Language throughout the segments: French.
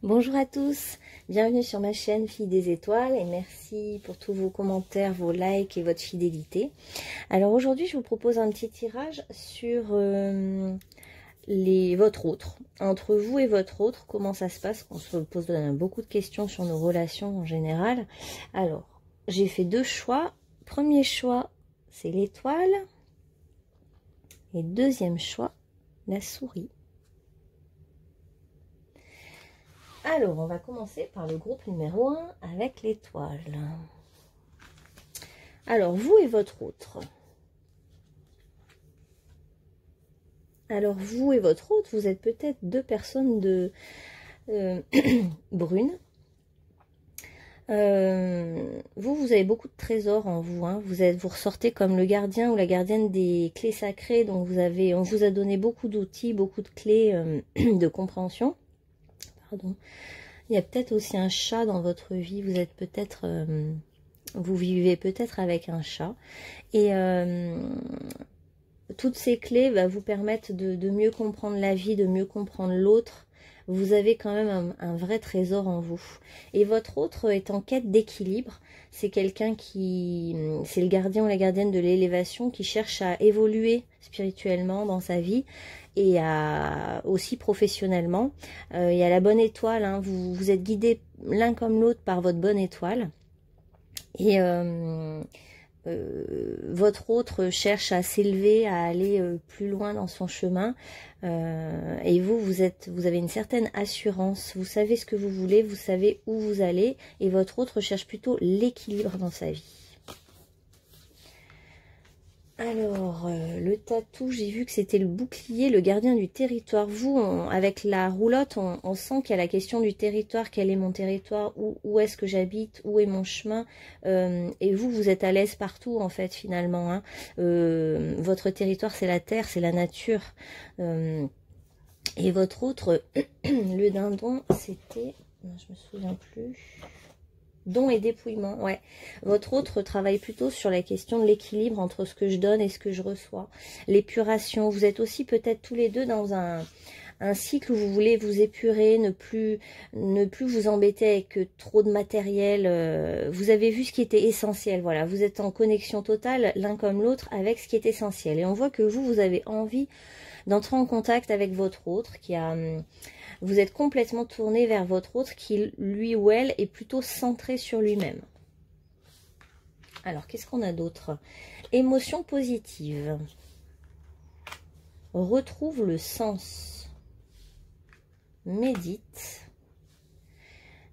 Bonjour à tous, bienvenue sur ma chaîne Fille des Étoiles et merci pour tous vos commentaires, vos likes et votre fidélité. Alors aujourd'hui je vous propose un petit tirage sur votre autre. Entre vous et votre autre, comment ça se passe? On se pose beaucoup de questions sur nos relations en général. Alors j'ai fait deux choix. Premier choix c'est l'étoile et deuxième choix la souris. Alors, on va commencer par le groupe numéro 1 avec l'étoile. Alors, vous et votre autre. Alors, vous et votre autre, vous êtes peut-être deux personnes de brunes. Vous avez beaucoup de trésors en vous. Hein. Vous ressortez comme le gardien ou la gardienne des clés sacrées. Donc, on vous a donné beaucoup d'outils, beaucoup de clés de compréhension. Pardon. Il y a peut-être aussi un chat dans votre vie. Vous êtes peut-être, vous vivez peut-être avec un chat. Et toutes ces clés vous permettent de mieux comprendre la vie, de mieux comprendre l'autre. Vous avez quand même un vrai trésor en vous. Et votre autre est en quête d'équilibre. C'est quelqu'un c'est le gardien ou la gardienne de l'élévation qui cherche à évoluer spirituellement dans sa vie et aussi professionnellement. Il y a la bonne étoile, hein, vous êtes guidés l'un comme l'autre par votre bonne étoile. Et votre autre cherche à s'élever, à aller plus loin dans son chemin. Et vous avez une certaine assurance. Vous savez ce que vous voulez, vous savez où vous allez. Et votre autre cherche plutôt l'équilibre dans sa vie. Alors, le tatou, j'ai vu que c'était le bouclier, le gardien du territoire. Vous, avec la roulotte, on sent qu'il y a la question du territoire. Quel est mon territoire? Où est-ce que j'habite? Où est mon chemin? Et vous êtes à l'aise partout, en fait, finalement. Hein. Votre territoire, c'est la terre, c'est la nature. Et votre autre, le dindon, c'était... Je me souviens plus... Don et dépouillement, ouais. Votre autre travaille plutôt sur la question de l'équilibre entre ce que je donne et ce que je reçois. L'épuration, vous êtes aussi peut-être tous les deux dans un cycle où vous voulez vous épurer, ne plus vous embêter avec trop de matériel. Vous avez vu ce qui était essentiel, voilà. Vous êtes en connexion totale l'un comme l'autre avec ce qui est essentiel. Et on voit que vous avez envie d'entrer en contact avec votre autre qui a... Vous êtes complètement tourné vers votre autre qui, lui ou elle, est plutôt centré sur lui-même. Alors, qu'est-ce qu'on a d'autre? Émotion positive. Retrouve le sens. Médite.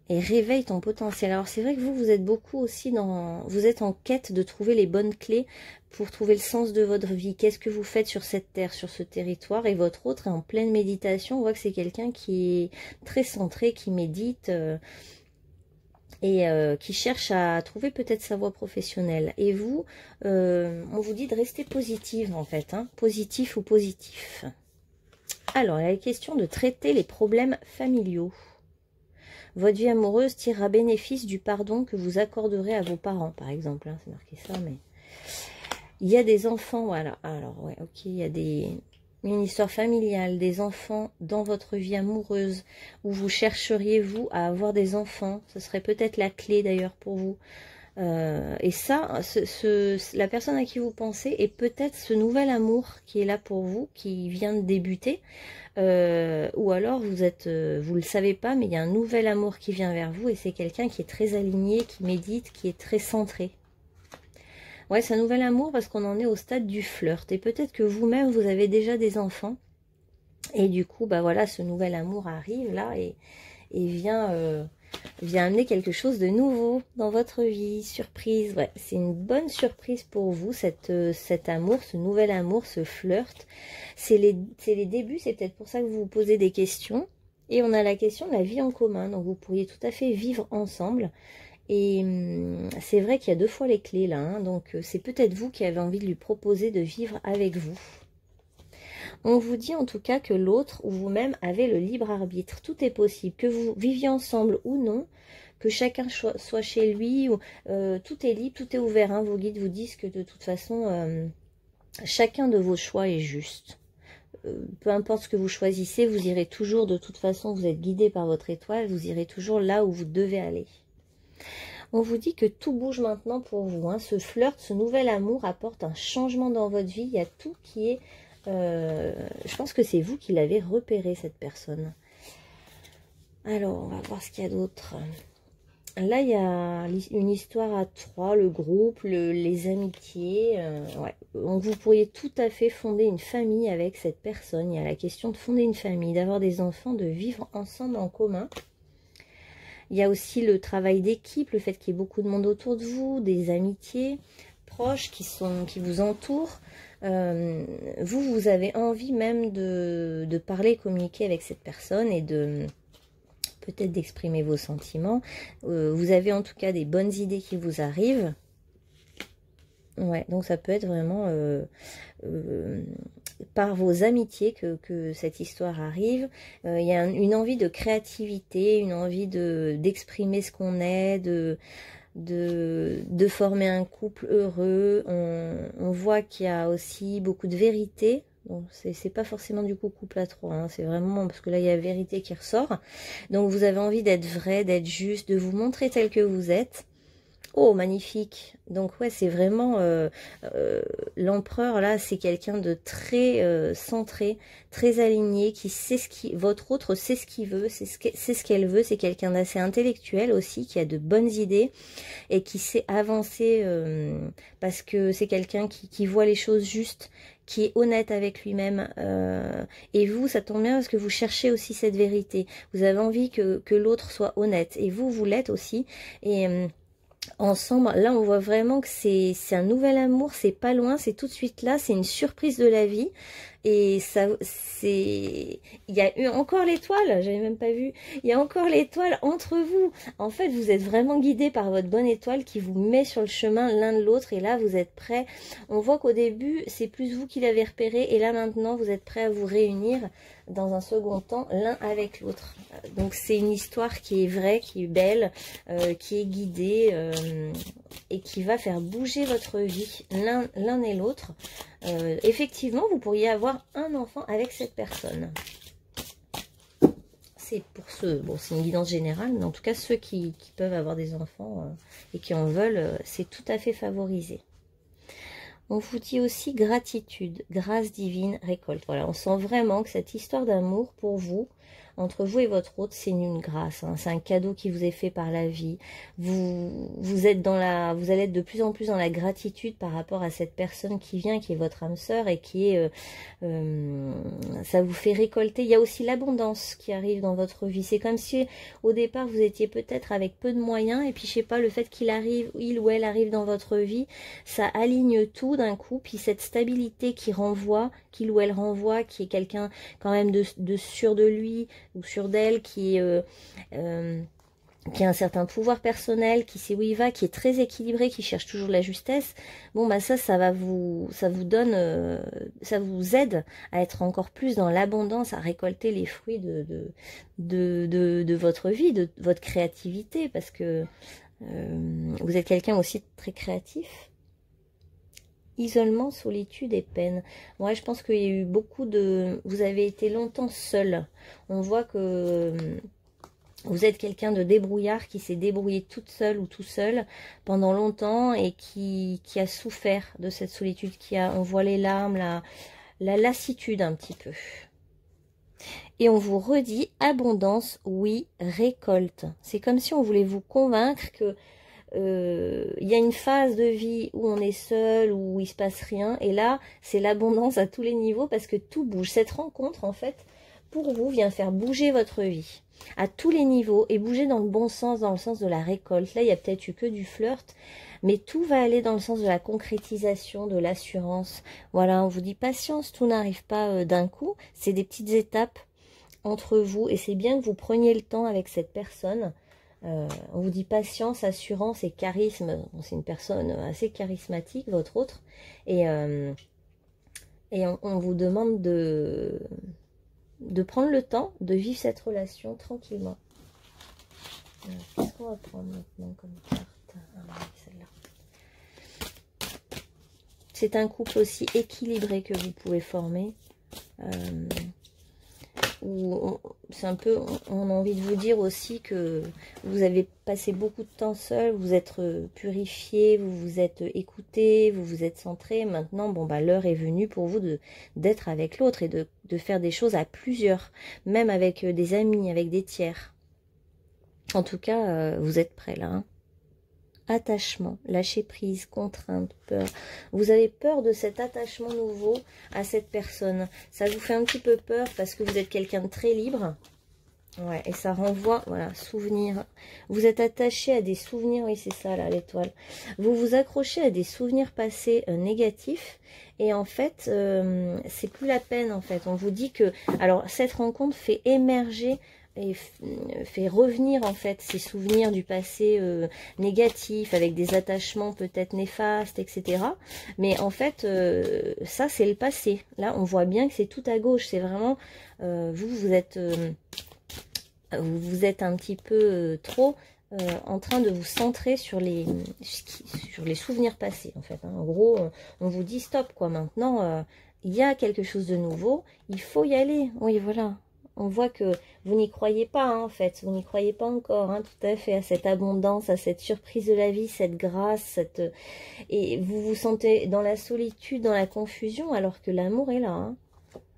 Et réveille ton potentiel. Alors, c'est vrai que vous êtes beaucoup aussi vous êtes en quête de trouver les bonnes clés pour trouver le sens de votre vie. Qu'est-ce que vous faites sur cette terre, sur ce territoire? Et votre autre est en pleine méditation. On voit que c'est quelqu'un qui est très centré, qui médite et qui cherche à trouver peut-être sa voie professionnelle. Et vous, on vous dit de rester positive en fait. Hein, positif ou positif. Alors, il y a la question de traiter les problèmes familiaux. Votre vie amoureuse tirera bénéfice du pardon que vous accorderez à vos parents, par exemple. Hein, c'est marqué ça, mais... Il y a des enfants, voilà. Alors, ouais, ok, il y a une histoire familiale, des enfants dans votre vie amoureuse, où vous chercheriez, vous, à avoir des enfants. Ce serait peut-être la clé, d'ailleurs, pour vous. Et ça, la personne à qui vous pensez est peut-être ce nouvel amour qui est là pour vous, qui vient de débuter. Ou alors vous le savez pas, mais il y a un nouvel amour qui vient vers vous et c'est quelqu'un qui est très aligné, qui médite, qui est très centré. Ouais, c'est un nouvel amour parce qu'on en est au stade du flirt et peut-être que vous-même vous avez déjà des enfants et du coup voilà, ce nouvel amour arrive là et vient amener quelque chose de nouveau dans votre vie. Surprise, ouais, c'est une bonne surprise pour vous, cet amour, ce nouvel amour, ce flirt. C'est les débuts, c'est peut-être pour ça que vous vous posez des questions. Et on a la question de la vie en commun, donc vous pourriez tout à fait vivre ensemble. Et c'est vrai qu'il y a deux fois les clés là, hein, donc c'est peut-être vous qui avez envie de lui proposer de vivre avec vous. On vous dit en tout cas que l'autre ou vous-même avez le libre arbitre. Tout est possible, que vous viviez ensemble ou non, que chacun soit chez lui, ou, tout est libre, tout est ouvert. Hein. Vos guides vous disent que de toute façon, chacun de vos choix est juste. peu importe ce que vous choisissez, vous irez toujours, de toute façon, vous êtes guidé par votre étoile, vous irez toujours là où vous devez aller. On vous dit que tout bouge maintenant pour vous. Hein. Ce flirt, ce nouvel amour apporte un changement dans votre vie. Il y a tout qui est... je pense que c'est vous qui l'avez repéré, cette personne. Alors, on va voir ce qu'il y a d'autre. Là, il y a une histoire à trois, le groupe, les amitiés. Ouais. Donc, vous pourriez tout à fait fonder une famille avec cette personne. Il y a la question de fonder une famille, d'avoir des enfants, de vivre ensemble en commun. Il y a aussi le travail d'équipe, le fait qu'il y ait beaucoup de monde autour de vous, des amitiés proches qui vous entourent. Vous avez envie même de parler, communiquer avec cette personne et de... peut-être d'exprimer vos sentiments. Vous avez en tout cas des bonnes idées qui vous arrivent. Ouais, donc ça peut être vraiment par vos amitiés que cette histoire arrive. Il y a une envie de créativité, une envie d'exprimer ce qu'on est, de former un couple heureux. On voit qu'il y a aussi beaucoup de vérité. Donc c'est pas forcément du coup couple à trois, hein, c'est vraiment parce que là il y a la vérité qui ressort. Donc vous avez envie d'être vrai, d'être juste, de vous montrer tel que vous êtes. Oh, magnifique. Donc ouais, c'est vraiment l'empereur là, c'est quelqu'un de très centré, très aligné, qui sait votre autre sait ce qu'il veut, c'est ce qu'elle veut. C'est quelqu'un d'assez intellectuel aussi, qui a de bonnes idées et qui sait avancer parce que c'est quelqu'un qui voit les choses justes, qui est honnête avec lui-même. Et vous, ça tombe bien parce que vous cherchez aussi cette vérité. Vous avez envie que l'autre soit honnête et vous l'êtes aussi. Et ensemble, là on voit vraiment que c'est un nouvel amour, c'est pas loin, c'est tout de suite là, c'est une surprise de la vie. Et ça, il y a eu encore l'étoile, j'avais même pas vu, il y a encore l'étoile entre vous. En fait, vous êtes vraiment guidé par votre bonne étoile qui vous met sur le chemin l'un de l'autre. Et là, vous êtes prêts. On voit qu'au début, c'est plus vous qui l'avez repéré. Et là, maintenant, vous êtes prêts à vous réunir dans un second temps, l'un avec l'autre. Donc, c'est une histoire qui est vraie, qui est belle, qui est guidée et qui va faire bouger votre vie, l'un et l'autre. Effectivement, vous pourriez avoir un enfant avec cette personne. C'est pour ceux, bon, c'est une guidance générale, mais en tout cas, ceux qui peuvent avoir des enfants et qui en veulent, c'est tout à fait favorisé. On vous dit aussi gratitude, grâce divine, récolte. Voilà, on sent vraiment que cette histoire d'amour pour vous, entre vous et votre autre, c'est une grâce. Hein. C'est un cadeau qui vous est fait par la vie. Vous allez être de plus en plus dans la gratitude par rapport à cette personne qui vient, qui est votre âme sœur et qui est... ça vous fait récolter. Il y a aussi l'abondance qui arrive dans votre vie. C'est comme si au départ vous étiez peut-être avec peu de moyens et puis je sais pas, le fait il ou elle arrive dans votre vie, ça aligne tout d'un coup. Puis cette stabilité qu'il ou elle renvoie, qui est quelqu'un quand même de sûr de lui ou sûr d'elle, qui a un certain pouvoir personnel, qui sait où il va, qui est très équilibré, qui cherche toujours la justesse. Bon bah ça vous donne, ça vous aide à être encore plus dans l'abondance, à récolter les fruits de votre vie, de votre créativité, parce que vous êtes quelqu'un aussi de très créatif. Isolement, solitude et peine. Moi, je pense qu'il y a eu beaucoup de... Vous avez été longtemps seul. On voit que vous êtes quelqu'un de débrouillard qui s'est débrouillé toute seule ou tout seul pendant longtemps et qui a souffert de cette solitude. On voit les larmes, la lassitude un petit peu. Et on vous redit abondance, oui, récolte. C'est comme si on voulait vous convaincre que il y a une phase de vie où on est seul, où il se passe rien, et là c'est l'abondance à tous les niveaux parce que tout bouge. Cette rencontre en fait pour vous vient faire bouger votre vie à tous les niveaux et bouger dans le bon sens, dans le sens de la récolte. Là il y a peut-être eu que du flirt, mais tout va aller dans le sens de la concrétisation, de l'assurance. Voilà, on vous dit patience, tout n'arrive pas d'un coup, c'est des petites étapes entre vous et c'est bien que vous preniez le temps avec cette personne. On vous dit patience, assurance et charisme. Bon, c'est une personne assez charismatique, votre autre. Et on vous demande de prendre le temps de vivre cette relation tranquillement. Qu'est-ce qu'on va prendre maintenant comme carte? Celle-là. C'est un couple aussi équilibré que vous pouvez former. C'est un peu, on a envie de vous dire aussi que vous avez passé beaucoup de temps seul, vous êtes purifié, vous vous êtes écouté, vous vous êtes centré. Maintenant, bon, bah, l'heure est venue pour vous d'être avec l'autre et de faire des choses à plusieurs, même avec des amis, avec des tiers. En tout cas, vous êtes prêts là, hein. Attachement, lâcher prise, contrainte, peur. Vous avez peur de cet attachement nouveau à cette personne. Ça vous fait un petit peu peur parce que vous êtes quelqu'un de très libre. Ouais, et ça renvoie, voilà, souvenirs. Vous êtes attaché à des souvenirs, oui, c'est ça, là, l'étoile. Vous vous accrochez à des souvenirs passés négatifs. Et en fait, c'est plus la peine, en fait. On vous dit que, alors, cette rencontre fait émerger et fait revenir en fait ces souvenirs du passé négatifs avec des attachements peut-être néfastes, etc. Mais en fait, ça c'est le passé. Là, on voit bien que c'est tout à gauche. C'est vraiment vous êtes un petit peu trop en train de vous centrer sur les souvenirs passés en fait. Hein. En gros, on vous dit stop quoi. Maintenant, il y a quelque chose de nouveau. Il faut y aller. Oui, voilà. On voit que vous n'y croyez pas, hein, en fait. Vous n'y croyez pas encore, hein, tout à fait, à cette abondance, à cette surprise de la vie, cette grâce. Et vous vous sentez dans la solitude, dans la confusion, alors que l'amour est là. Hein.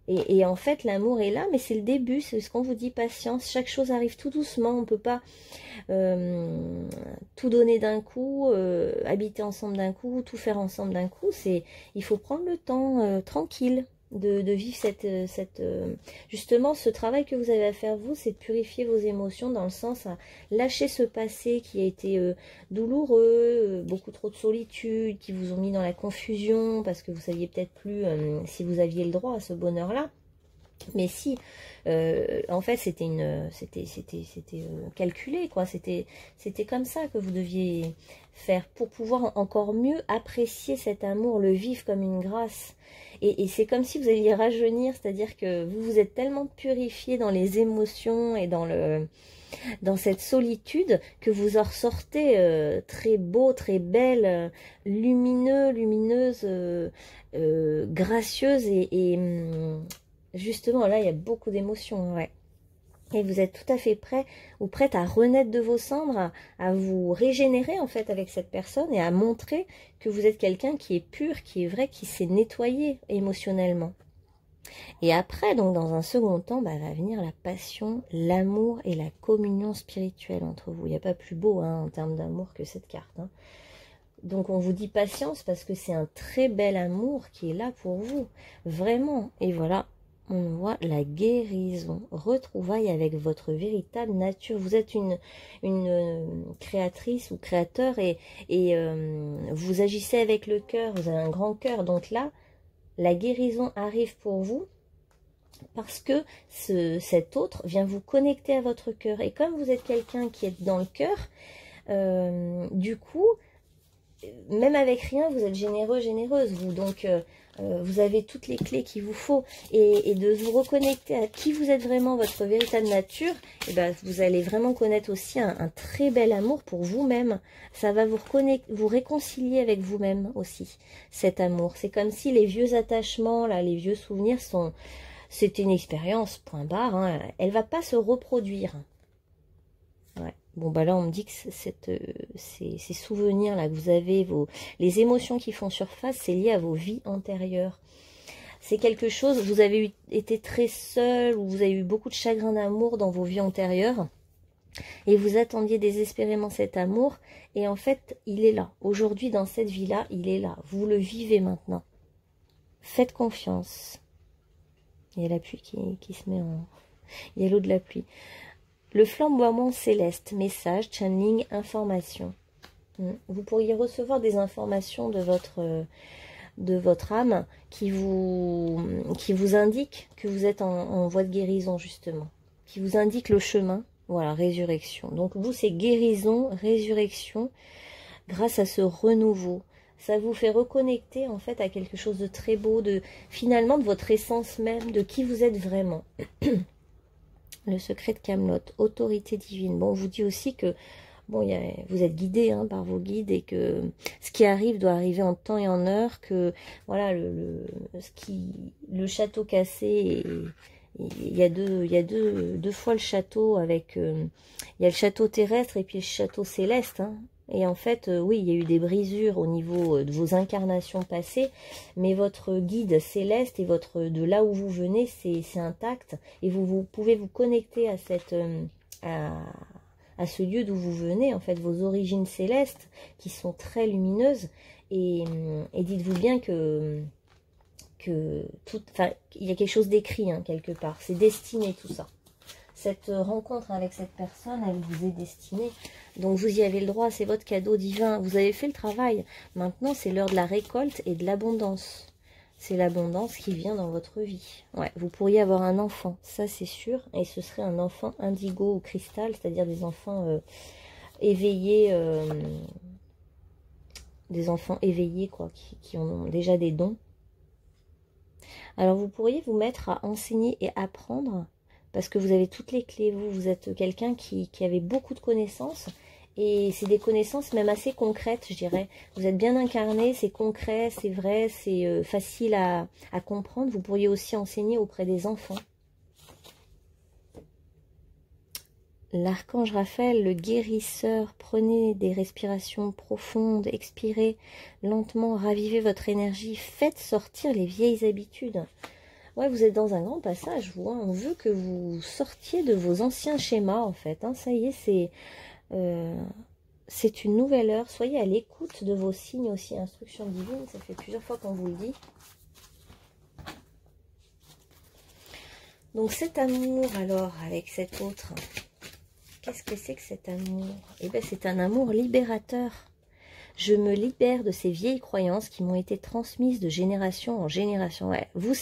Et en fait, l'amour est là, mais c'est le début. C'est ce qu'on vous dit, patience. Chaque chose arrive tout doucement. On ne peut pas tout donner d'un coup, habiter ensemble d'un coup, tout faire ensemble d'un coup. Il faut prendre le temps tranquille. De vivre justement ce travail que vous avez à faire vous, c'est de purifier vos émotions dans le sens à lâcher ce passé qui a été douloureux, beaucoup trop de solitude, qui vous ont mis dans la confusion parce que vous saviez peut-être plus si vous aviez le droit à ce bonheur-là. Mais si, en fait, c'était calculé, quoi. C'était comme ça que vous deviez faire pour pouvoir encore mieux apprécier cet amour, le vivre comme une grâce. Et c'est comme si vous alliez rajeunir, c'est-à-dire que vous vous êtes tellement purifié dans les émotions et dans cette solitude que vous en ressortez très beau, très belle, lumineuse, gracieuse et justement, là, il y a beaucoup d'émotions, ouais. Et vous êtes tout à fait prêt ou prête à renaître de vos cendres, à vous régénérer en fait avec cette personne et à montrer que vous êtes quelqu'un qui est pur, qui est vrai, qui s'est nettoyé émotionnellement. Et après, donc dans un second temps, va venir la passion, l'amour et la communion spirituelle entre vous. Il n'y a pas plus beau hein, en termes d'amour que cette carte. Hein. Donc on vous dit patience parce que c'est un très bel amour qui est là pour vous. Vraiment. Et voilà. On voit la guérison, retrouvailles avec votre véritable nature. Vous êtes une créatrice ou créateur et vous agissez avec le cœur, vous avez un grand cœur. Donc là, la guérison arrive pour vous parce que cet autre vient vous connecter à votre cœur. Et comme vous êtes quelqu'un qui est dans le cœur, du coup, même avec rien, vous êtes généreux, généreuse. Vous, donc, vous avez toutes les clés qu'il vous faut. Et de vous reconnecter à qui vous êtes vraiment, votre véritable nature, et ben, vous allez vraiment connaître aussi un très bel amour pour vous-même. Ça va vous réconcilier avec vous-même aussi, cet amour. C'est comme si les vieux attachements, là, les vieux souvenirs c'était une expérience, point barre. Hein. Elle ne va pas se reproduire. Ouais. Bon, bah là, on me dit que ces souvenirs-là que vous avez, les émotions qui font surface, c'est lié à vos vies antérieures. C'est quelque chose, vous avez été très seul, ou vous avez eu beaucoup de chagrin d'amour dans vos vies antérieures, et vous attendiez désespérément cet amour, et en fait, il est là. Aujourd'hui, dans cette vie-là, il est là. Vous le vivez maintenant. Faites confiance. Il y a la pluie qui se met en... Il y a l'eau de la pluie. Le flamboiement céleste, message, channeling, information. Vous pourriez recevoir des informations de votre âme qui vous indiquent que vous êtes en voie de guérison, justement. Qui vous indique le chemin. Voilà, résurrection. Donc vous, c'est guérison, résurrection, grâce à ce renouveau. Ça vous fait reconnecter, en fait, à quelque chose de très beau, finalement, de votre essence même, de qui vous êtes vraiment. Le secret de Camelot, autorité divine. Bon, on vous dit aussi que bon, vous êtes guidé hein, par vos guides et que ce qui arrive doit arriver en temps et en heure, que voilà, le château cassé, il y a deux fois le château avec, il y a le château terrestre et puis le château céleste, hein. Et en fait, oui, il y a eu des brisures au niveau de vos incarnations passées, mais votre guide céleste et de là où vous venez, c'est intact. Et vous pouvez vous connecter à à ce lieu d'où vous venez, en fait, vos origines célestes, qui sont très lumineuses. Et dites-vous bien que il y a quelque chose d'écrit, hein, quelque part. C'est destiné, tout ça. Cette rencontre avec cette personne, elle vous est destinée. Donc vous y avez le droit, c'est votre cadeau divin. Vous avez fait le travail. Maintenant, c'est l'heure de la récolte et de l'abondance. C'est l'abondance qui vient dans votre vie. Ouais, vous pourriez avoir un enfant, ça c'est sûr. Et ce serait un enfant indigo ou cristal, c'est-à-dire des enfants éveillés, quoi, qui ont déjà des dons. Alors vous pourriez vous mettre à enseigner et apprendre, parce que vous avez toutes les clés. Vous êtes quelqu'un qui avait beaucoup de connaissances, et c'est des connaissances même assez concrètes, je dirais. Vous êtes bien incarné, c'est concret, c'est vrai, c'est facile à comprendre. Vous pourriez aussi enseigner auprès des enfants. L'archange Raphaël, le guérisseur, prenez des respirations profondes, expirez lentement, ravivez votre énergie, faites sortir les vieilles habitudes. Ouais, vous êtes dans un grand passage, vous. Hein. On veut que vous sortiez de vos anciens schémas, en fait. Hein. Ça y est, c'est une nouvelle heure. Soyez à l'écoute de vos signes aussi, instructions divines. Ça fait plusieurs fois qu'on vous le dit. Donc cet amour, alors, avec cet autre, qu'est-ce que c'est que cet amour? Eh bien, c'est un amour libérateur. Je me libère de ces vieilles croyances qui m'ont été transmises de génération en génération. Ouais, vous,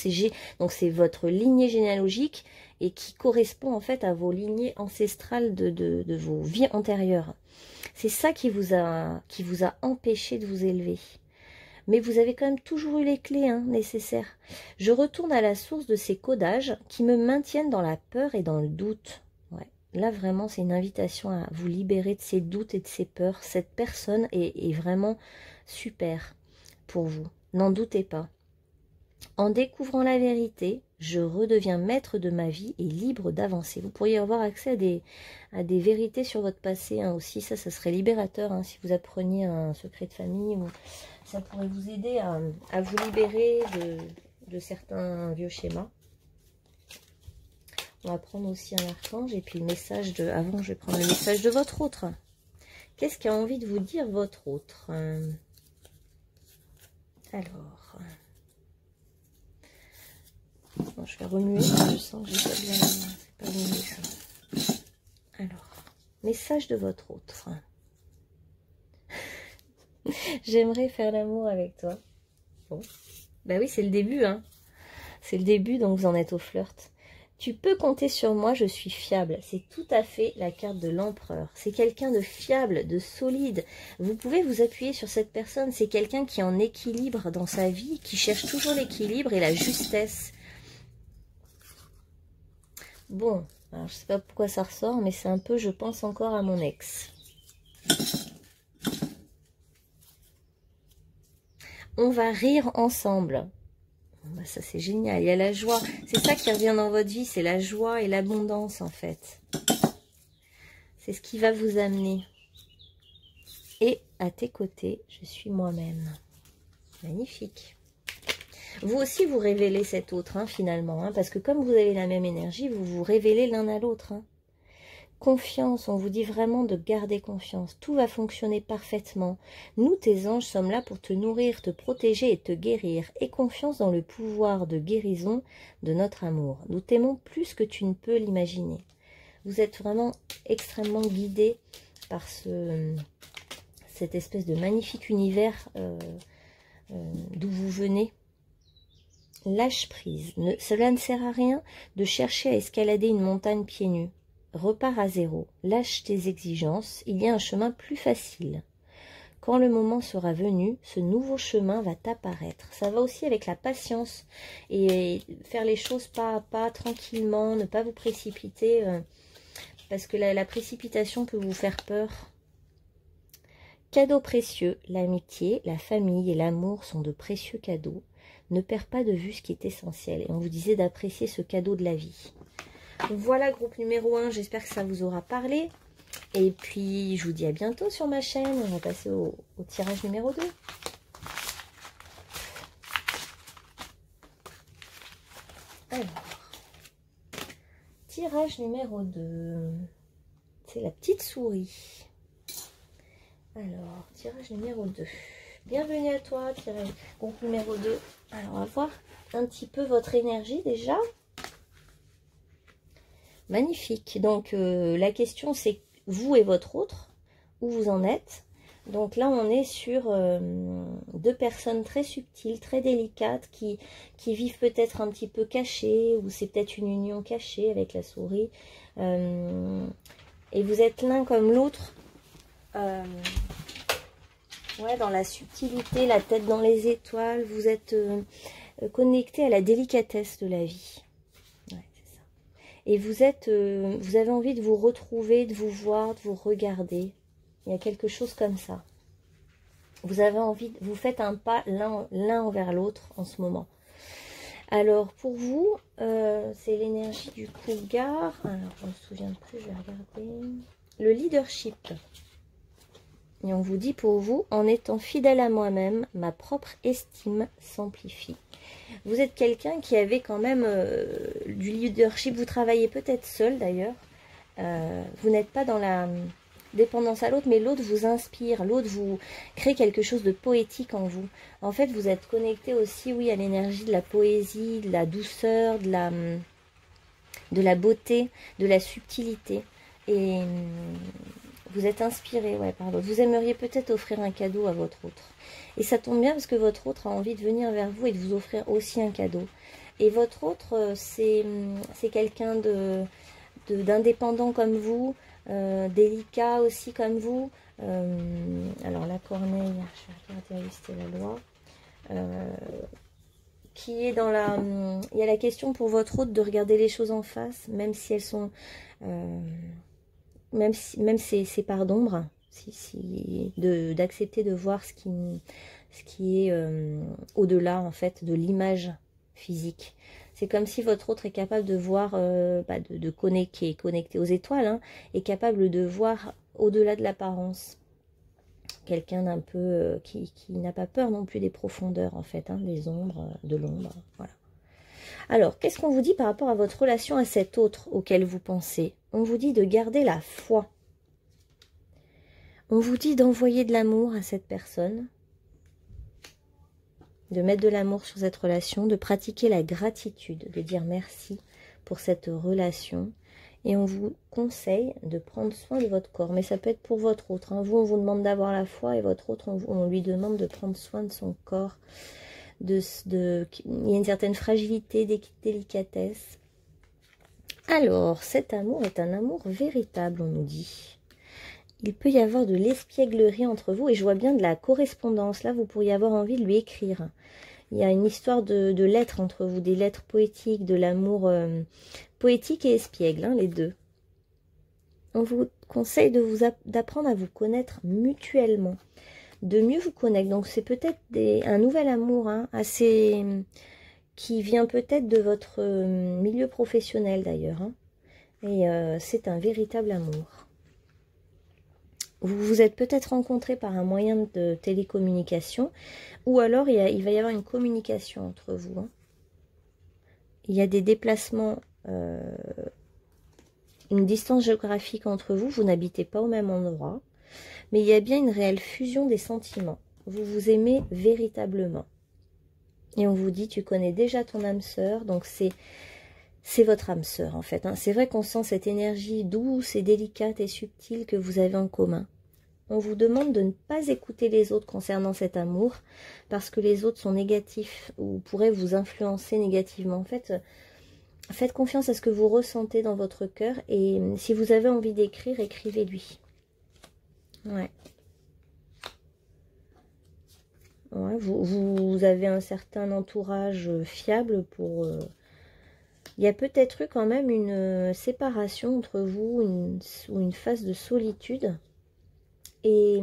donc c'est votre lignée généalogique et qui correspond en fait à vos lignées ancestrales de vos vies antérieures. C'est ça qui vous a empêché de vous élever. Mais vous avez quand même toujours eu les clés nécessaires. Je retourne à la source de ces codages qui me maintiennent dans la peur et dans le doute. Ouais. Là, vraiment, c'est une invitation à vous libérer de ces doutes et de ces peurs. Cette personne est vraiment super pour vous. N'en doutez pas. En découvrant la vérité, je redeviens maître de ma vie et libre d'avancer. Vous pourriez avoir accès à des vérités sur votre passé aussi. Ça serait libérateur si vous appreniez un secret de famille. Ou ça pourrait vous aider à vous libérer de certains vieux schémas. On va prendre aussi un archange et puis le message de... Avant, je vais prendre le message de votre autre. Qu'est-ce qu'a envie de vous dire votre autre? Alors... Bon, je vais remuer, je sens que j'ai pas bien... C'est pas bien mieux. Alors, message de votre autre. J'aimerais faire l'amour avec toi. Bon. Bah oui, c'est le début, C'est le début, donc vous en êtes au flirt. Tu peux compter sur moi, je suis fiable. C'est tout à fait la carte de l'empereur. C'est quelqu'un de fiable, de solide. Vous pouvez vous appuyer sur cette personne. C'est quelqu'un qui est en équilibre dans sa vie, qui cherche toujours l'équilibre et la justesse. Bon, alors je sais pas pourquoi ça ressort, mais c'est un peu, je pense encore à mon ex. On va rire ensemble. Bah ça c'est génial, il y a la joie. C'est ça qui revient dans votre vie, c'est la joie et l'abondance en fait. C'est ce qui va vous amener. Et à tes côtés, je suis moi-même. Magnifique. Vous aussi vous révélez cet autre finalement, parce que comme vous avez la même énergie, vous vous révélez l'un à l'autre. Confiance, on vous dit vraiment de garder confiance. Tout va fonctionner parfaitement. Nous, tes anges, sommes là pour te nourrir, te protéger et te guérir. Aie confiance dans le pouvoir de guérison de notre amour. Nous t'aimons plus que tu ne peux l'imaginer. Vous êtes vraiment extrêmement guidé par cette espèce de magnifique univers d'où vous venez. Lâche prise. Cela ne sert à rien de chercher à escalader une montagne pieds nus. Repars à zéro, lâche tes exigences, il y a un chemin plus facile. Quand le moment sera venu, ce nouveau chemin va t'apparaître. Ça va aussi avec la patience et faire les choses pas à pas, tranquillement, ne pas vous précipiter, parce que la précipitation peut vous faire peur. Cadeaux précieux, l'amitié, la famille et l'amour sont de précieux cadeaux. Ne perds pas de vue ce qui est essentiel. Et on vous disait d'apprécier ce cadeau de la vie. Voilà, groupe numéro 1. J'espère que ça vous aura parlé. Et puis, je vous dis à bientôt sur ma chaîne. On va passer au tirage numéro 2. Alors, tirage numéro 2. C'est la petite souris. Alors, tirage numéro 2. Bienvenue à toi, tirage groupe numéro 2. Alors, on va voir un petit peu votre énergie déjà. Magnifique. Donc, la question, c'est vous et votre autre, où vous en êtes. Donc là, on est sur deux personnes très subtiles, très délicates, qui vivent peut-être un petit peu cachées, ou c'est peut-être une union cachée avec la souris. Et vous êtes l'un comme l'autre, ouais, dans la subtilité, la tête dans les étoiles. Vous êtes connecté à la délicatesse de la vie. Ouais, c'est ça. Et vous avez envie de vous retrouver, de vous voir, de vous regarder. Il y a quelque chose comme ça. Vous avez envie, vous faites un pas l'un envers l'autre en ce moment. Alors pour vous, c'est l'énergie du cougar. Alors je ne me souviens plus, je vais regarder. Le leadership. Et on vous dit pour vous, en étant fidèle à moi-même, ma propre estime s'amplifie. Vous êtes quelqu'un qui avait quand même du leadership. Vous travaillez peut-être seul d'ailleurs. Vous n'êtes pas dans la dépendance à l'autre, mais l'autre vous inspire, l'autre vous crée quelque chose de poétique en vous. En fait, vous êtes connecté aussi, oui, à l'énergie de la poésie, de la douceur, de la beauté, de la subtilité. Et vous êtes inspiré, ouais, par l'autre. Vous aimeriez peut-être offrir un cadeau à votre autre. Et ça tombe bien parce que votre autre a envie de venir vers vous et de vous offrir aussi un cadeau. Et votre autre, c'est quelqu'un d'indépendant comme vous, délicat aussi comme vous. Alors la corneille, je vais regarder, c'était la loi. Qui est dans la... il y a la question pour votre autre de regarder les choses en face, même si elles sont... même ces parts d'ombre, d'accepter de voir ce qui est au-delà en fait de l'image physique. C'est comme si votre autre est capable de voir, de connecter aux étoiles, hein, est capable de voir au-delà de l'apparence. Quelqu'un d'un peu qui n'a pas peur non plus des profondeurs en fait, hein, des ombres, de l'ombre, voilà. Alors, qu'est-ce qu'on vous dit par rapport à votre relation à cet autre auquel vous pensez? On vous dit de garder la foi. On vous dit d'envoyer de l'amour à cette personne, de mettre de l'amour sur cette relation, de pratiquer la gratitude, de dire merci pour cette relation. Et on vous conseille de prendre soin de votre corps. Mais ça peut être pour votre autre, hein. Vous, on vous demande d'avoir la foi et votre autre, on lui demande de prendre soin de son corps. Il y a une certaine fragilité, délicatesse. Alors, cet amour est un amour véritable, on nous dit. Il peut y avoir de l'espièglerie entre vous et je vois bien de la correspondance. Là, vous pourriez avoir envie de lui écrire. Il y a une histoire de lettres entre vous, des lettres poétiques, de l'amour poétique et espiègle, hein, les deux. On vous conseille d'apprendre à vous connaître mutuellement, de mieux vous connaître. Donc, c'est peut-être un nouvel amour, hein, qui vient peut-être de votre milieu professionnel d'ailleurs. Hein. Et c'est un véritable amour. Vous vous êtes peut-être rencontrés par un moyen de télécommunication ou alors il va y avoir une communication entre vous. Hein. Il y a des déplacements, une distance géographique entre vous. Vous n'habitez pas au même endroit. Mais il y a bien une réelle fusion des sentiments. Vous vous aimez véritablement. Et on vous dit, tu connais déjà ton âme sœur. Donc c'est votre âme sœur en fait. Hein. C'est vrai qu'on sent cette énergie douce et délicate et subtile que vous avez en commun. On vous demande de ne pas écouter les autres concernant cet amour parce que les autres sont négatifs ou pourraient vous influencer négativement. En fait, faites confiance à ce que vous ressentez dans votre cœur et si vous avez envie d'écrire, écrivez-lui. Ouais. Ouais, vous avez un certain entourage fiable pour... Il y a peut-être eu quand même une séparation entre vous ou une phase de solitude. Et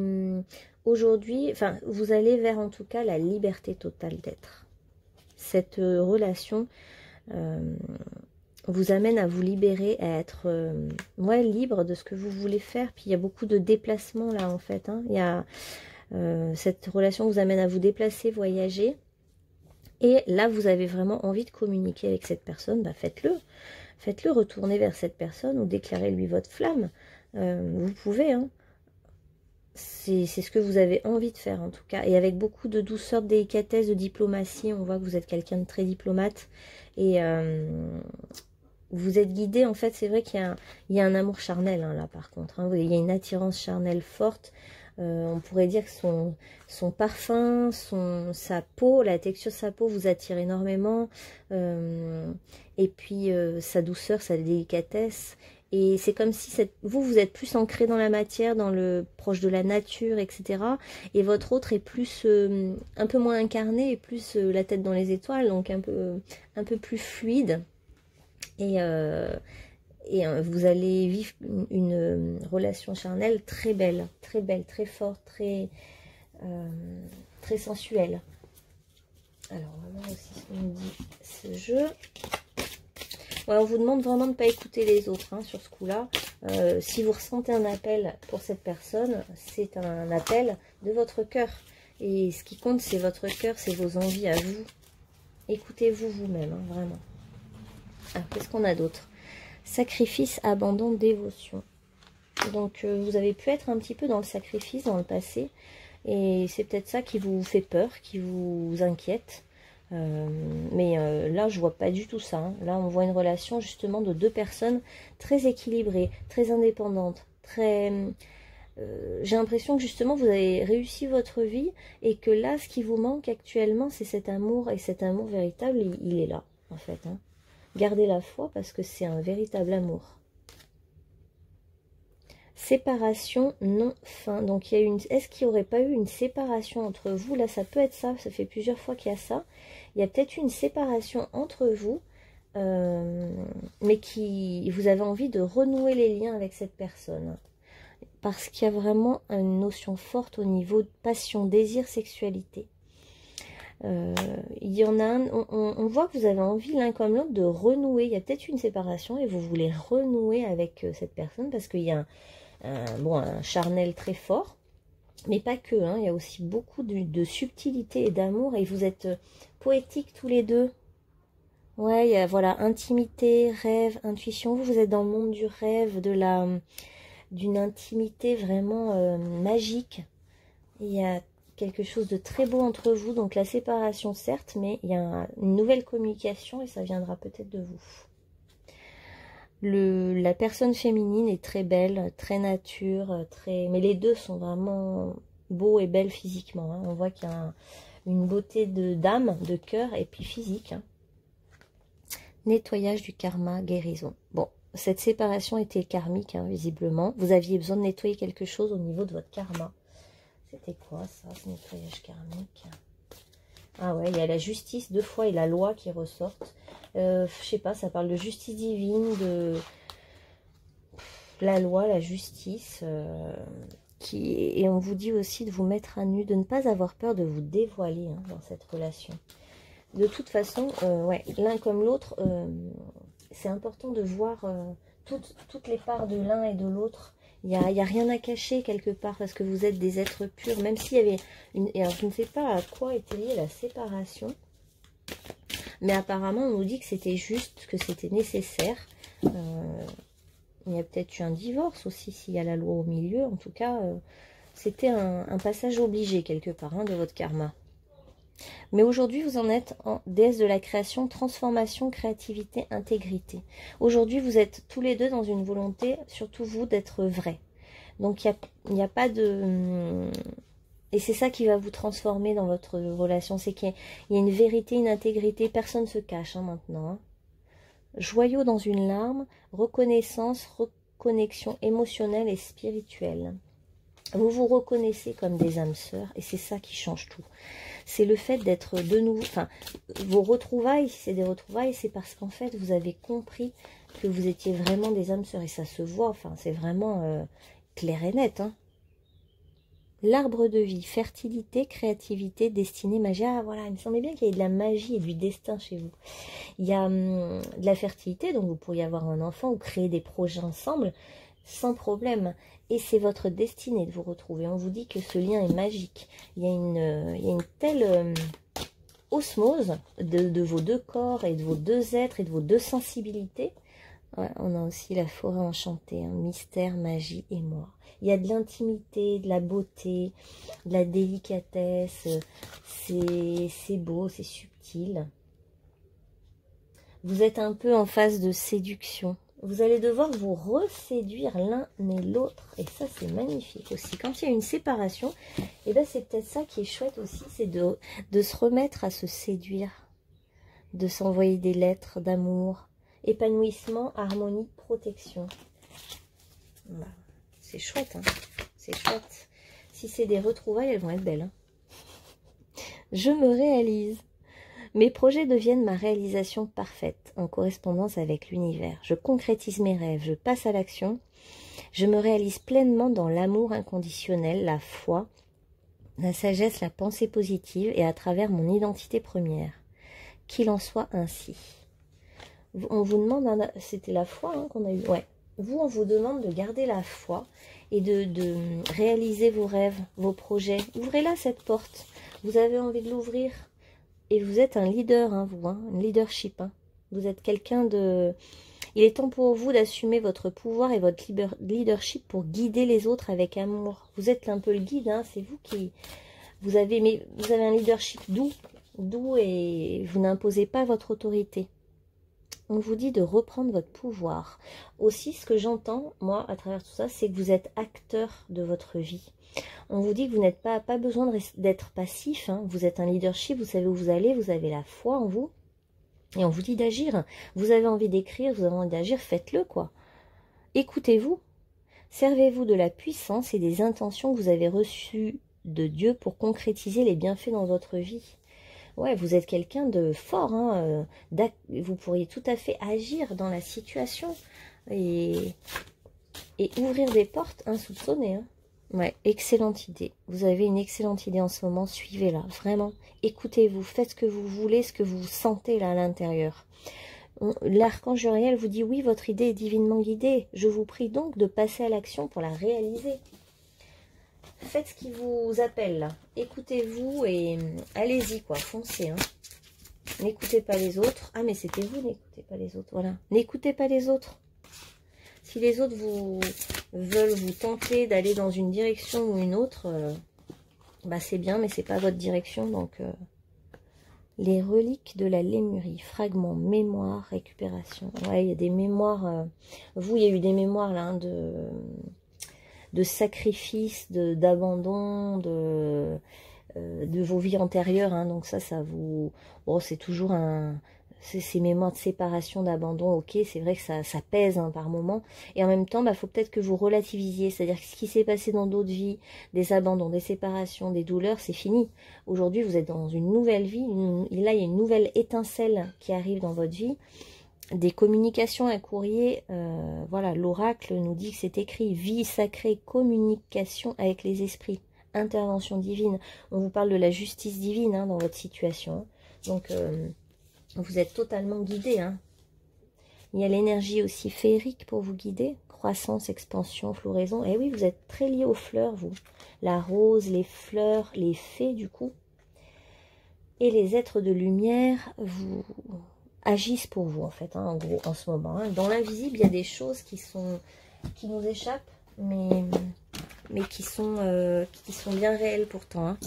aujourd'hui, enfin, vous allez vers en tout cas la liberté totale d'être. Cette relation vous amène à vous libérer, à être libre de ce que vous voulez faire. Puis il y a beaucoup de déplacements là en fait. Hein. Il y a, cette relation vous amène à vous déplacer, voyager. Et là, vous avez vraiment envie de communiquer avec cette personne, bah faites-le. Faites-le, retournez vers cette personne ou déclarez-lui votre flamme. Vous pouvez, hein. C'est ce que vous avez envie de faire en tout cas. Et avec beaucoup de douceur, de délicatesse, de diplomatie. On voit que vous êtes quelqu'un de très diplomate. Et vous êtes guidé. En fait, c'est vrai qu'il y a un amour charnel hein, là par contre. Hein. Il y a une attirance charnelle forte. On pourrait dire que son parfum, sa peau, la texture de sa peau vous attire énormément. Et puis sa douceur, sa délicatesse. Et c'est comme si vous êtes plus ancré dans la matière, proche de la nature, etc. Et votre autre est plus, un peu moins incarné et plus la tête dans les étoiles, donc un peu plus fluide. Et vous allez vivre une relation charnelle très belle, très forte, très sensuelle. Alors, on va voir aussi ce qu'on nous dit ce jeu. Ouais, on vous demande vraiment de ne pas écouter les autres hein, sur ce coup-là. Si vous ressentez un appel pour cette personne, c'est un appel de votre cœur. Et ce qui compte, c'est votre cœur, c'est vos envies à vous. Écoutez-vous vous-même, hein, vraiment. Alors, qu'est-ce qu'on a d'autre? Sacrifice, abandon, dévotion. Donc, vous avez pu être un petit peu dans le sacrifice dans le passé. Et c'est peut-être ça qui vous fait peur, qui vous inquiète. Mais là, je vois pas du tout ça. Hein. Là, on voit une relation justement de deux personnes très équilibrées, très indépendantes, très... j'ai l'impression que justement, vous avez réussi votre vie et que là, ce qui vous manque actuellement, c'est cet amour. Et cet amour véritable, il est là, en fait. Hein. Gardez la foi parce que c'est un véritable amour. Séparation, non fin. Donc, il y a est-ce qu'il n'y aurait pas eu une séparation entre vous? Là, ça peut être ça. Ça fait plusieurs fois qu'il y a ça. Il y a peut-être une séparation entre vous, mais vous avez envie de renouer les liens avec cette personne. Parce qu'il y a vraiment une notion forte au niveau de passion, désir, sexualité. Il y en a un, on voit que vous avez envie l'un comme l'autre de renouer. Il y a peut-être une séparation et vous voulez renouer avec cette personne parce qu'il y a un charnel très fort. Mais pas que, hein, il y a aussi beaucoup de subtilité et d'amour. Et vous êtes poétiques tous les deux. Ouais, il y a voilà, intimité, rêve, intuition. Vous êtes dans le monde du rêve, d'une intimité vraiment magique. Il y a quelque chose de très beau entre vous. Donc la séparation, certes, mais il y a une nouvelle communication et ça viendra peut-être de vous. La personne féminine est très belle, très nature, mais les deux sont vraiment beaux et belles physiquement. Hein. On voit qu'il y a une beauté d'âme, de cœur et puis physique. Hein. Nettoyage du karma, guérison. Bon, cette séparation était karmique, hein, visiblement. Vous aviez besoin de nettoyer quelque chose au niveau de votre karma. C'était quoi ça, ce nettoyage karmique? Ah ouais, il y a la justice 2 fois et la loi qui ressortent. Je sais pas, ça parle de justice divine, de la loi, la justice. Et on vous dit aussi de vous mettre à nu, de ne pas avoir peur de vous dévoiler hein, dans cette relation. De toute façon, ouais, l'un comme l'autre, c'est important de voir toutes les parts de l'un et de l'autre. Il n'y a rien à cacher quelque part parce que vous êtes des êtres purs. Même s'il y avait alors, je ne sais pas à quoi était liée la séparation. Mais apparemment, on nous dit que c'était juste, que c'était nécessaire. Il y a peut-être eu un divorce aussi s'il y a la loi au milieu. En tout cas, c'était un passage obligé quelque part hein, de votre karma. Mais aujourd'hui, vous en êtes en déesse de la création, transformation, créativité, intégrité. Aujourd'hui, vous êtes tous les deux dans une volonté, surtout vous, d'être vrai. Donc, il n'y a pas de... Et c'est ça qui va vous transformer dans votre relation. C'est qu'il y a une vérité, une intégrité. Personne ne se cache hein, maintenant. Hein. Joyau dans une larme, reconnaissance, reconnexion émotionnelle et spirituelle. Vous vous reconnaissez comme des âmes sœurs et c'est ça qui change tout. C'est le fait d'être de nouveau, enfin, vos retrouvailles, si c'est des retrouvailles, c'est parce qu'en fait, vous avez compris que vous étiez vraiment des âmes sœurs et ça se voit, enfin, c'est vraiment clair et net. Hein. L'arbre de vie, fertilité, créativité, destinée, magie. Ah voilà, il me semblait bien qu'il y ait de la magie et du destin chez vous. Il y a de la fertilité, donc vous pourriez avoir un enfant ou créer des projets ensemble sans problème. Et c'est votre destinée de vous retrouver. On vous dit que ce lien est magique. Il y a une telle osmose de vos deux corps et de vos deux êtres et de vos deux sensibilités. Ouais, on a aussi la forêt enchantée, hein, mystère, magie et moi. Il y a de l'intimité, de la beauté, de la délicatesse. C'est beau, c'est subtil. Vous êtes un peu en phase de séduction. Vous allez devoir vous reséduire l'un et l'autre. Et ça, c'est magnifique aussi. Quand il y a une séparation, et ben c'est peut-être ça qui est chouette aussi, c'est de se remettre à se séduire, de s'envoyer des lettres d'amour, épanouissement, harmonie, protection. Voilà. C'est chouette, hein. C'est chouette. Si c'est des retrouvailles, elles vont être belles. Hein. Je me réalise. Mes projets deviennent ma réalisation parfaite, en correspondance avec l'univers. Je concrétise mes rêves, je passe à l'action. Je me réalise pleinement dans l'amour inconditionnel, la foi, la sagesse, la pensée positive et à travers mon identité première. Qu'il en soit ainsi. On vous demande, c'était la foi hein, qu'on a eu. Ouais. Vous, on vous demande de garder la foi et de réaliser vos rêves, vos projets. Ouvrez-la cette porte. Vous avez envie de l'ouvrir. Et vous êtes un leader, hein, vous, hein, un leadership. Hein. Vous êtes quelqu'un de... Il est temps pour vous d'assumer votre pouvoir et votre leadership pour guider les autres avec amour. Vous êtes un peu le guide, hein, c'est vous qui... vous avez un leadership doux et vous n'imposez pas votre autorité. On vous dit de reprendre votre pouvoir. Aussi, ce que j'entends, moi, à travers tout ça, c'est que vous êtes acteur de votre vie. On vous dit que vous n'êtes pas besoin d'être passif. Hein. Vous êtes un leadership, vous savez où vous allez, vous avez la foi en vous. Et on vous dit d'agir. Vous avez envie d'écrire, vous avez envie d'agir, faites-le, quoi. Écoutez-vous. Servez-vous de la puissance et des intentions que vous avez reçues de Dieu pour concrétiser les bienfaits dans votre vie. Ouais, vous êtes quelqu'un de fort, hein, vous pourriez tout à fait agir dans la situation et ouvrir des portes insoupçonnées. Hein. Ouais, excellente idée. Vous avez une excellente idée en ce moment, suivez-la, vraiment. Écoutez-vous, faites ce que vous voulez, ce que vous sentez là à l'intérieur. L'archange Uriel vous dit, oui, votre idée est divinement guidée. Je vous prie donc de passer à l'action pour la réaliser. Faites ce qui vous appelle là. Écoutez-vous et allez-y quoi, foncez. Hein. N'écoutez pas les autres. Ah mais c'était vous, n'écoutez pas les autres. Voilà. N'écoutez pas les autres. Si les autres veulent vous tenter d'aller dans une direction ou une autre, bah c'est bien, mais c'est pas votre direction. Donc les reliques de la Lémurie, fragments, mémoire, récupération. Ouais, il y a des mémoires. Vous, il y a eu des mémoires là hein, de sacrifice, d'abandon, de vos vies antérieures. Hein, donc ça vous... Bon, c'est toujours ces mémoires de séparation, d'abandon, ok, c'est vrai que ça pèse hein, par moment. Et en même temps, bah, faut peut-être que vous relativisiez. C'est-à-dire que ce qui s'est passé dans d'autres vies, des abandons, des séparations, des douleurs, c'est fini. Aujourd'hui, vous êtes dans une nouvelle vie. Là, il y a une nouvelle étincelle qui arrive dans votre vie. Des communications, un courrier, voilà, l'oracle nous dit que c'est écrit vie sacrée, communication avec les esprits, intervention divine. On vous parle de la justice divine hein, dans votre situation. Donc, vous êtes totalement guidé. Hein. Il y a l'énergie aussi féerique pour vous guider, croissance, expansion, floraison. Et oui, vous êtes très lié aux fleurs, vous. La rose, les fleurs, les fées, du coup. Et les êtres de lumière, vous... agissent pour vous en fait, hein, en gros, en ce moment. Hein. Dans l'invisible, il y a des choses qui nous échappent, mais qui sont bien réelles pourtant. Hein.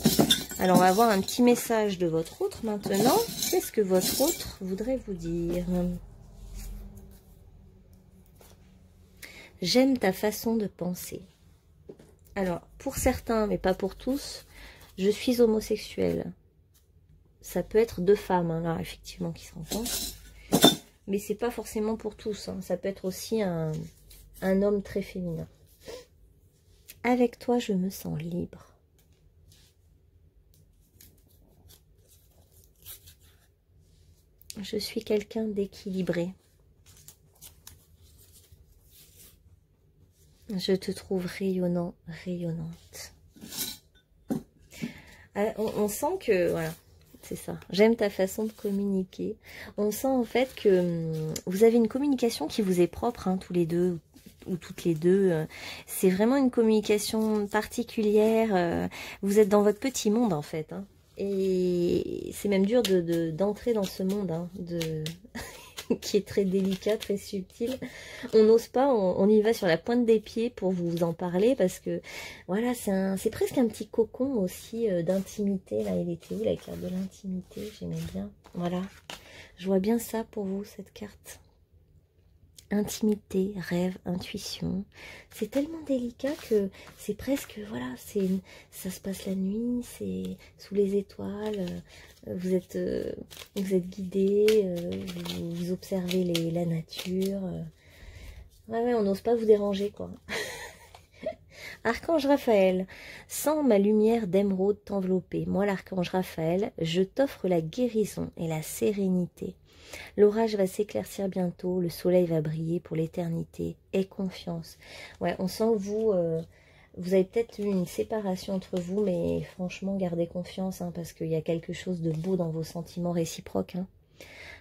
Alors, on va voir un petit message de votre autre maintenant. Qu'est-ce que votre autre voudrait vous dire? J'aime ta façon de penser. Alors, pour certains, mais pas pour tous, je suis homosexuelle. Ça peut être deux femmes, hein, là, effectivement, qui se rencontrent. Mais c'est pas forcément pour tous. Hein. Ça peut être aussi un homme très féminin. Avec toi, je me sens libre. Je suis quelqu'un d'équilibré. Je te trouve rayonnant, rayonnante. On sent que, voilà, c'est ça. J'aime ta façon de communiquer. On sent en fait que vous avez une communication qui vous est propre, hein, tous les deux ou toutes les deux. C'est vraiment une communication particulière. Vous êtes dans votre petit monde en fait. Hein. Et c'est même dur d'entrer dans ce monde, hein, qui est très délicat, très subtil. On n'ose pas, on y va sur la pointe des pieds pour vous en parler parce que voilà, c'est presque un petit cocon aussi d'intimité. Là, il était où la carte de l'intimité? J'aimais bien. Voilà, je vois bien ça pour vous, cette carte. Intimité, rêve, intuition. C'est tellement délicat que c'est presque, voilà, ça se passe la nuit, c'est sous les étoiles, vous êtes guidé, vous observez la nature. Ouais, on n'ose pas vous déranger, quoi. Archange Raphaël, sens ma lumière d'émeraude t'envelopper. Moi, l'archange Raphaël, je t'offre la guérison et la sérénité. L'orage va s'éclaircir bientôt, le soleil va briller pour l'éternité. Aie confiance. Ouais, on sent que vous avez peut-être eu une séparation entre vous, mais franchement, gardez confiance, hein, parce qu'il y a quelque chose de beau dans vos sentiments réciproques. Hein.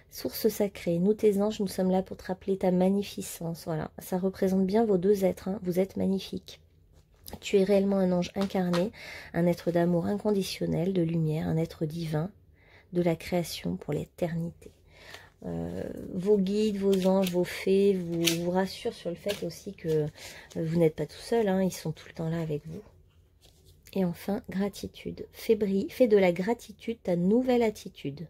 Source sacrée, nous tes anges, nous sommes là pour te rappeler ta magnificence. Voilà, ça représente bien vos deux êtres. Hein. Vous êtes magnifiques. Tu es réellement un ange incarné, un être d'amour inconditionnel, de lumière, un être divin, de la création pour l'éternité. Vos guides, vos anges, vos fées vous rassurent sur le fait aussi que vous n'êtes pas tout seul, hein, ils sont tout le temps là avec vous. Et enfin, gratitude. Fais de la gratitude ta nouvelle attitude.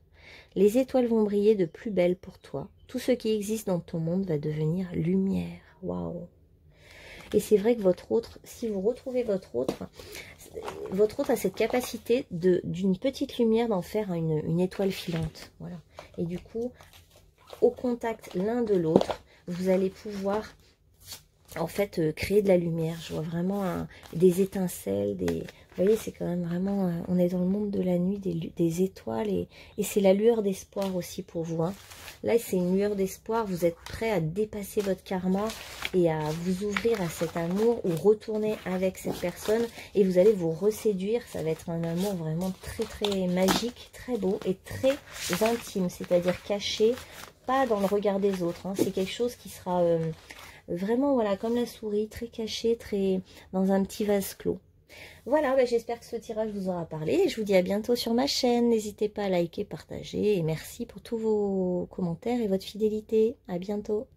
Les étoiles vont briller de plus belle pour toi. Tout ce qui existe dans ton monde va devenir lumière. Waouh! Et c'est vrai que votre autre, si vous retrouvez votre autre a cette capacité d'une petite lumière d'en faire une étoile filante. Voilà. Et du coup, au contact l'un de l'autre, vous allez pouvoir en fait créer de la lumière. Je vois vraiment des étincelles, vous voyez, c'est quand même vraiment, on est dans le monde de la nuit, des étoiles, et c'est la lueur d'espoir aussi pour vous. Hein. Là, c'est une lueur d'espoir, vous êtes prêt à dépasser votre karma et à vous ouvrir à cet amour ou retourner avec cette personne et vous allez vous reséduire. Ça va être un amour vraiment très très magique, très beau et très intime, c'est-à-dire caché, pas dans le regard des autres. Hein. C'est quelque chose qui sera vraiment, voilà, comme la souris, très caché, très dans un petit vase clos. Voilà, bah, j'espère que ce tirage vous aura parlé. Je vous dis à bientôt sur ma chaîne. N'hésitez pas à liker, partager. Et merci pour tous vos commentaires et votre fidélité. À bientôt.